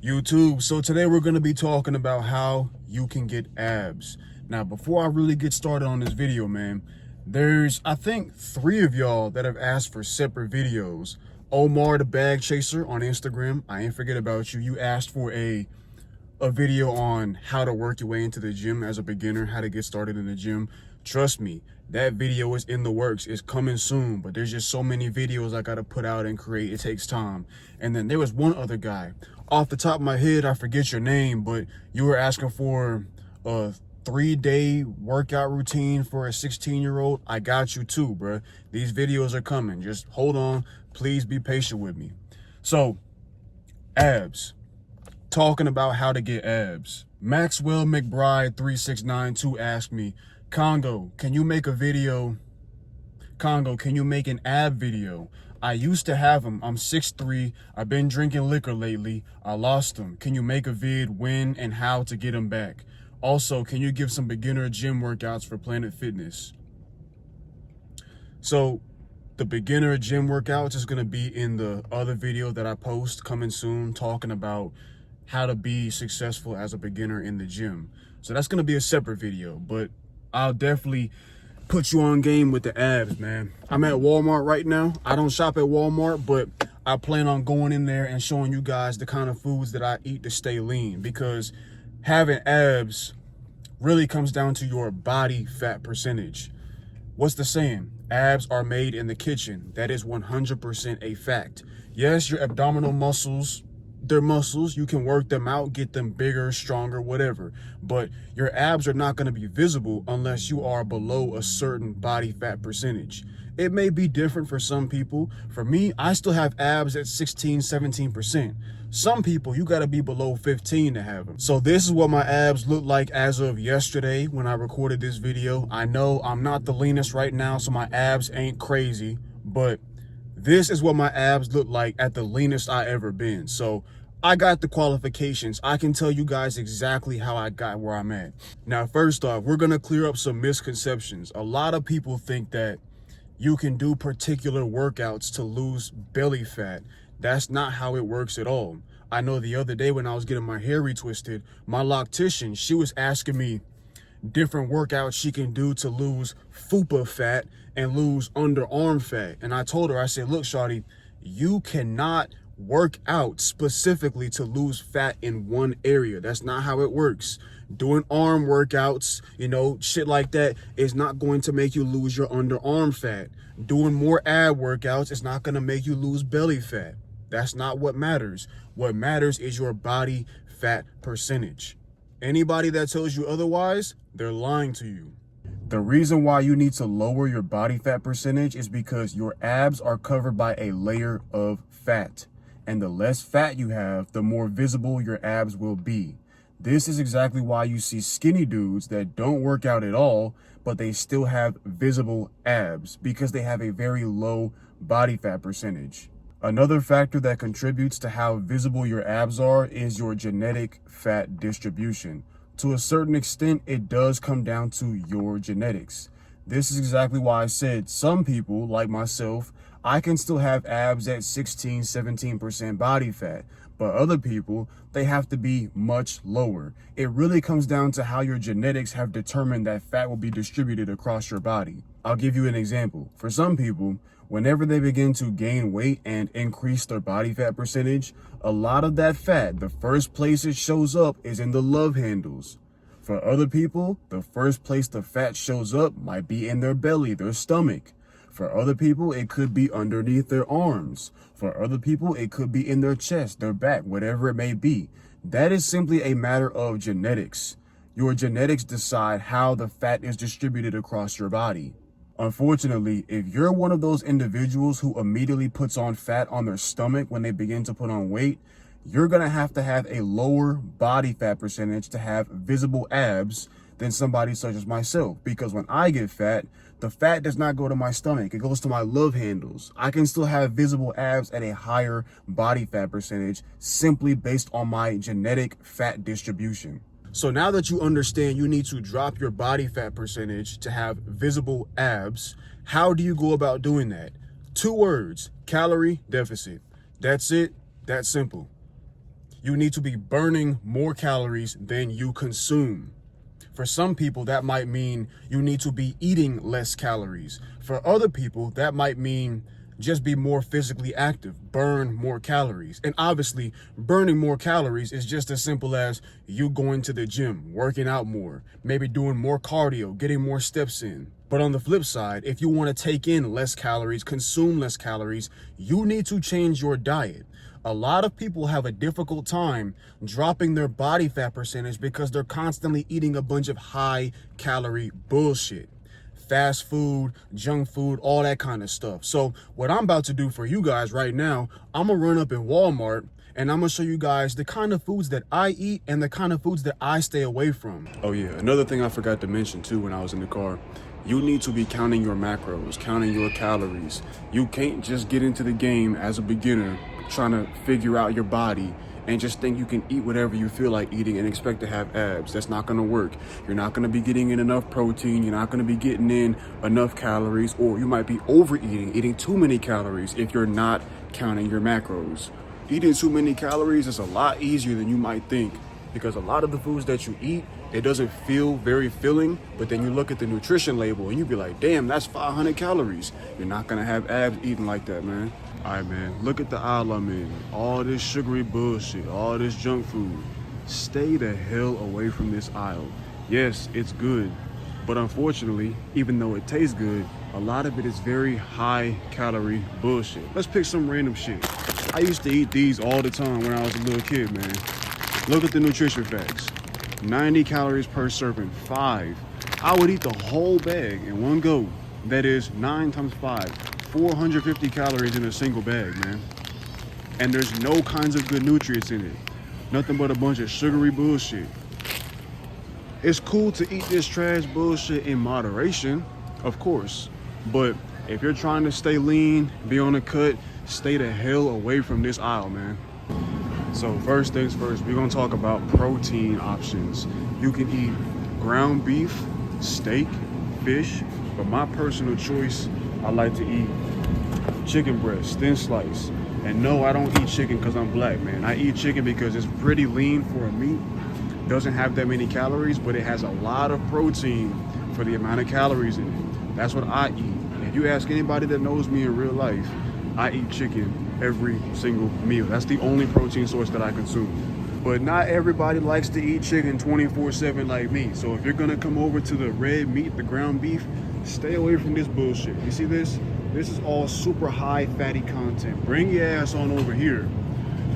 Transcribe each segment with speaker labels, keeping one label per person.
Speaker 1: YouTube. So today we're going to be talking about how you can get abs. Now, before I really get started on this video, man, there's, I think, 3 of y'all that have asked for separate videos. Omar the Bag Chaser on Instagram, I ain't forget about you. You asked for a video on how to work your way into the gym as a beginner, how to get started in the gym. Trust me, that video is in the works. It's coming soon, but there's just so many videos I gotta put out and create. It takes time. And then there was one other guy. Off the top of my head, I forget your name, but you were asking for a 3-day workout routine for a 16-year-old. I got you too, bruh. These videos are coming. Just hold on. Please be patient with me. So, abs. Talking about how to get abs. Maxwell McBride 3692 asked me, Congo, can you make a video? Congo, can you make an ab video? I used to have them. I'm 6'3". I've been drinking liquor lately. I lost them. Can you make a vid when and how to get them back? Also, can you give some beginner gym workouts for Planet Fitness? So the beginner gym workouts is going to be in the other video that I post coming soon, talking about how to be successful as a beginner in the gym. So that's going to be a separate video, but I'll definitely put you on game with the abs, man. I'm at Walmart right now. I don't shop at Walmart, but I plan on going in there and showing you guys the kind of foods that I eat to stay lean, because having abs really comes down to your body fat percentage. What's the saying? Abs are made in the kitchen. That is 100% a fact. Yes, your abdominal muscles, they're muscles. You can work them out, get them bigger, stronger, whatever. But your abs are not going to be visible unless you are below a certain body fat percentage. It may be different for some people. For me, I still have abs at 16, 17%. Some people, you got to be below 15 to have them. So this is what my abs look like as of yesterday when I recorded this video. I know I'm not the leanest right now, so my abs ain't crazy, but this is what my abs look like at the leanest I ever been. So I got the qualifications. I can tell you guys exactly how I got where I'm at. Now, first off, we're going to clear up some misconceptions. A lot of people think that you can do particular workouts to lose belly fat. That's not how it works at all. I know the other day when I was getting my hair retwisted, my loctician, she was asking me different workouts she can do to lose fupa fat and lose underarm fat. And I told her, I said, look, shawty, you cannot work out specifically to lose fat in one area. That's not how it works. Doing arm workouts, shit like that is not going to make you lose your underarm fat. Doing more ab workouts is not going to make you lose belly fat. That's not what matters. What matters is your body fat percentage. Anybody that tells you otherwise, they're lying to you. The reason why you need to lower your body fat percentage is because your abs are covered by a layer of fat. And the less fat you have, the more visible your abs will be. This is exactly why you see skinny dudes that don't work out at all, but they still have visible abs, because they have a very low body fat percentage. Another factor that contributes to how visible your abs are is your genetic fat distribution. To a certain extent, it does come down to your genetics. This is exactly why I said some people, like myself, I can still have abs at 16, 17% body fat, but other people, they have to be much lower. It really comes down to how your genetics have determined that fat will be distributed across your body. I'll give you an example. For some people, whenever they begin to gain weight and increase their body fat percentage, a lot of that fat, the first place it shows up is in the love handles. For other people, the first place the fat shows up might be in their belly, their stomach. For other people, it could be underneath their arms. For other people, it could be in their chest, their back, whatever it may be. That is simply a matter of genetics. Your genetics decide how the fat is distributed across your body. Unfortunately, if you're one of those individuals who immediately puts on fat on their stomach when they begin to put on weight, you're going to have a lower body fat percentage to have visible abs than somebody such as myself. Because when I get fat, the fat does not go to my stomach. It goes to my love handles. I can still have visible abs at a higher body fat percentage simply based on my genetic fat distribution. So now that you understand you need to drop your body fat percentage to have visible abs, how do you go about doing that? 2 words, calorie deficit. That's it. That's simple. You need to be burning more calories than you consume. For some people, that might mean you need to be eating less calories. For other people, that might mean just be more physically active, burn more calories. And obviously, burning more calories is just as simple as you going to the gym, working out more, maybe doing more cardio, getting more steps in. But on the flip side, if you want to take in less calories, consume less calories, you need to change your diet. A lot of people have a difficult time dropping their body fat percentage because they're constantly eating a bunch of high calorie bullshit. Fast food, junk food, all that kind of stuff. So what I'm about to do for you guys right now, I'm gonna run up in Walmart and I'm gonna show you guys the kind of foods that I eat and the kind of foods that I stay away from. Oh yeah, another thing I forgot to mention too when I was in the car, you need to be counting your macros, counting your calories. You can't just get into the game as a beginner trying to figure out your body and just think you can eat whatever you feel like eating and expect to have abs. That's not gonna work. You're not gonna be getting in enough protein. You're not gonna be getting in enough calories, or you might be overeating, eating too many calories if you're not counting your macros. Eating too many calories is a lot easier than you might think, because a lot of the foods that you eat, it doesn't feel very filling, but then you look at the nutrition label and you be like, damn, that's 500 calories. You're not gonna have abs eating like that, man. All right, man, look at the aisle I'm in. All this sugary bullshit, all this junk food. Stay the hell away from this aisle. Yes, it's good, but unfortunately, even though it tastes good, a lot of it is very high calorie bullshit. Let's pick some random shit. I used to eat these all the time when I was a little kid, man. Look at the nutrition facts. 90 calories per serving, 5. I would eat the whole bag in one go. That is 9 times 5, 450 calories in a single bag, man. And there's no kinds of good nutrients in it. Nothing but a bunch of sugary bullshit. It's cool to eat this trash bullshit in moderation, of course. But if you're trying to stay lean, be on the cut, stay the hell away from this aisle, man. So first things first, we're gonna talk about protein options. You can eat ground beef, steak, fish, but my personal choice, I like to eat chicken breast, thin slice. And no, I don't eat chicken because I'm black, man. I eat chicken because it's pretty lean for a meat. Doesn't have that many calories, but it has a lot of protein for the amount of calories in it. That's what I eat. And if you ask anybody that knows me in real life, I eat chicken every single meal. That's the only protein source that I consume. But not everybody likes to eat chicken 24/7 like me. So if you're gonna come over to the red meat, the ground beef, stay away from this bullshit. You see this? This is all super high fatty content. Bring your ass on over here.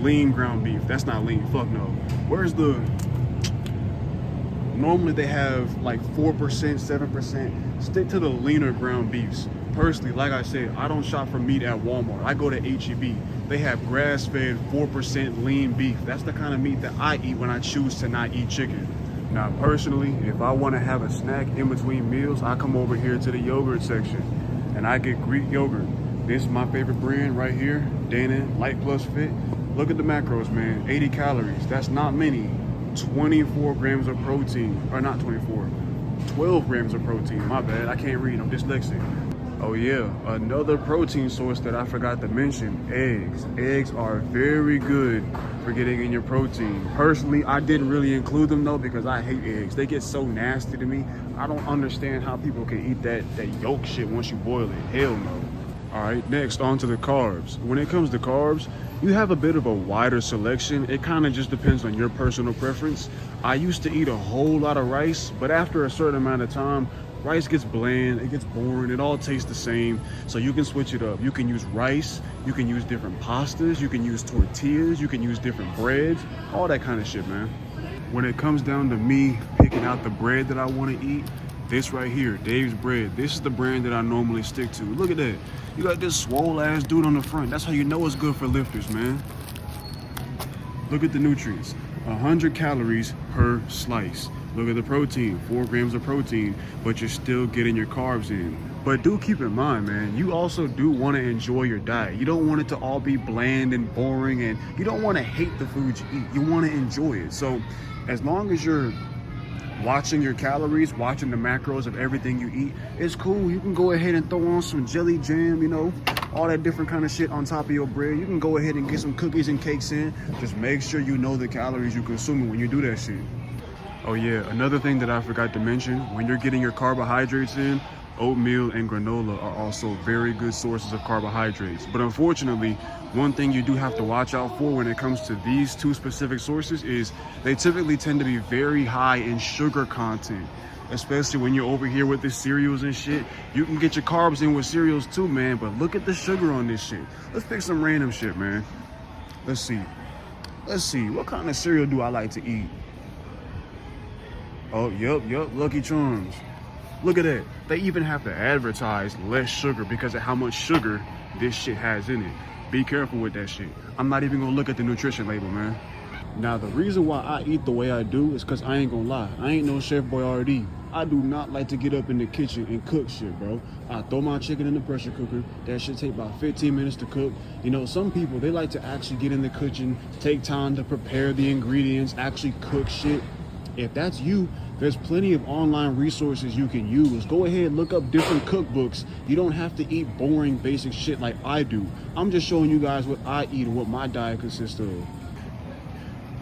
Speaker 1: Lean ground beef. That's not lean, fuck no. Where's the, normally they have like 4%, 7%. Stick to the leaner ground beefs. Personally, like I said, I don't shop for meat at Walmart. I go to H-E-B. They have grass-fed 4% lean beef. That's the kind of meat that I eat when I choose to not eat chicken. Now, personally, if I want to have a snack in between meals, I come over here to the yogurt section and I get Greek yogurt. This is my favorite brand right here, Dana Light Plus Fit. Look at the macros, man. 80 calories. That's not many. 24 grams of protein, or not 24, 12 grams of protein. My bad, I can't read, I'm dyslexic. Oh yeah, another protein source that I forgot to mention, eggs. Eggs are very good for getting in your protein. Personally, I didn't really include them though because I hate eggs. They get so nasty to me. I don't understand how people can eat that yolk shit once you boil it. Hell no. All right, next on to the carbs. When it comes to carbs, you have a bit of a wider selection. It kind of just depends on your personal preference. I used to eat a whole lot of rice, but after a certain amount of time, rice gets bland, it gets boring, it all tastes the same. So you can switch it up. You can use rice, you can use different pastas, you can use tortillas, you can use different breads, all that kind of shit, man. When it comes down to me picking out the bread that I want to eat, this right here, Dave's Bread, this is the brand that I normally stick to. Look at that. You got this swole ass dude on the front. That's how you know it's good for lifters, man. Look at the nutrients. 100 calories per slice. Look at the protein, 4 grams of protein, but you're still getting your carbs in. But do keep in mind, man, you also do want to enjoy your diet. You don't want it to all be bland and boring, and you don't want to hate the food you eat. You want to enjoy it. So as long as you're watching your calories, watching the macros of everything you eat, it's cool. You can go ahead and throw on some jelly jam, you know, all that different kind of shit on top of your bread. You can go ahead and get some cookies and cakes in. Just make sure you know the calories you're consuming when you do that shit. Oh yeah, another thing that I forgot to mention, when you're getting your carbohydrates in, oatmeal and granola are also very good sources of carbohydrates. But unfortunately, one thing you do have to watch out for when it comes to these two specific sources is they typically tend to be very high in sugar content. Especially when you're over here with the cereals and shit. You can get your carbs in with cereals too, man, but look at the sugar on this shit. Let's pick some random shit, man. Let's see, what kind of cereal do I like to eat? Oh, yep, Lucky Charms. Look at that. They even have to advertise less sugar because of how much sugar this shit has in it. Be careful with that shit. I'm not even gonna look at the nutrition label, man. Now, the reason why I eat the way I do is because I ain't gonna lie. I ain't no Chef Boyardee. I do not like to get up in the kitchen and cook shit, bro. I throw my chicken in the pressure cooker. That shit take about 15 minutes to cook. You know, some people, they like to actually get in the kitchen, take time to prepare the ingredients, actually cook shit. If that's you, there's plenty of online resources you can use. Go ahead, look up different cookbooks. You don't have to eat boring, basic shit like I do. I'm just showing you guys what I eat and what my diet consists of.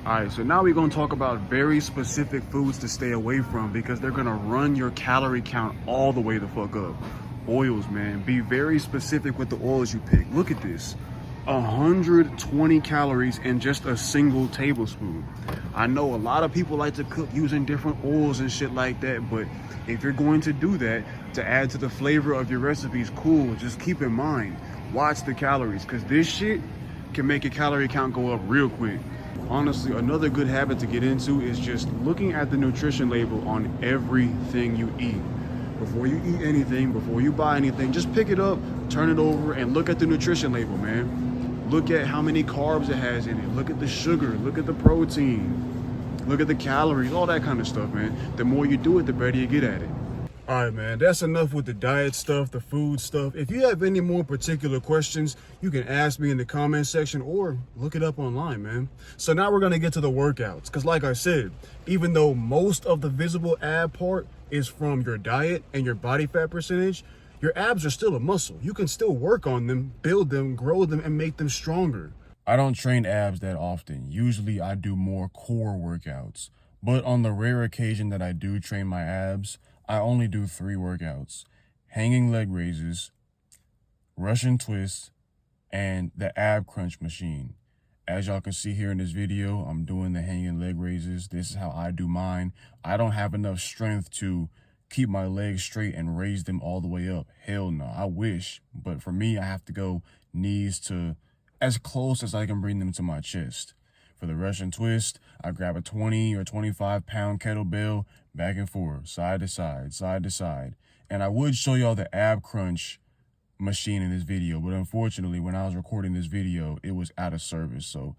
Speaker 1: All right, so now we're gonna talk about very specific foods to stay away from because they're gonna run your calorie count all the way the fuck up. Oils, man, be very specific with the oils you pick. Look at this, 120 calories in just a single tablespoon. I know a lot of people like to cook using different oils and shit like that, but if you're going to do that to add to the flavor of your recipes, cool, just keep in mind, watch the calories, because this shit can make your calorie count go up real quick. Honestly, another good habit to get into is just looking at the nutrition label on everything you eat. Before you eat anything, before you buy anything, just pick it up, turn it over, and look at the nutrition label, man. Look at how many carbs it has in it. Look at the sugar, look at the protein, look at the calories, all that kind of stuff, man. The more you do it, the better you get at it. All right, man, that's enough with the diet stuff, the food stuff. If you have any more particular questions, you can ask me in the comment section or look it up online, man. So now we're gonna get to the workouts. Cause like I said, even though most of the visible ab part is from your diet and your body fat percentage, your abs are still a muscle. You can still work on them, build them, grow them, and make them stronger. I don't train abs that often. Usually I do more core workouts. But on the rare occasion that I do train my abs, I only do 3 workouts: hanging leg raises, Russian twists, and the ab crunch machine. As y'all can see here in this video, I'm doing the hanging leg raises. This is how I do mine. I don't have enough strength to keep my legs straight and raise them all the way up. Hell no, I wish. But for me, I have to go knees to as close as I can bring them to my chest. For the Russian twist, I grab a 20 or 25 pound kettlebell, back and forth, side to side, side to side. And I would show y'all the ab crunch machine in this video, but unfortunately, when I was recording this video, it was out of service. So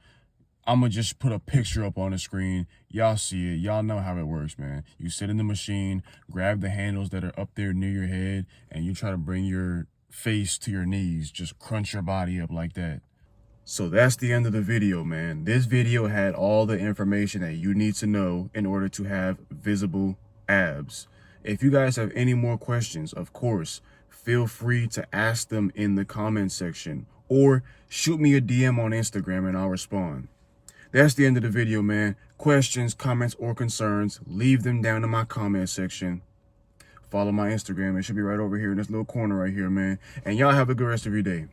Speaker 1: I'm gonna just put a picture up on the screen. Y'all see it. Y'all know how it works, man. You sit in the machine, grab the handles that are up there near your head, and you try to bring your face to your knees. Just crunch your body up like that. So that's the end of the video, man. This video had all the information that you need to know in order to have visible abs. If you guys have any more questions, of course, feel free to ask them in the comment section or shoot me a DM on Instagram and I'll respond. That's the end of the video, man. Questions, comments, or concerns, leave them down in my comment section. Follow my Instagram. It should be right over here in this little corner right here, man. And y'all have a good rest of your day.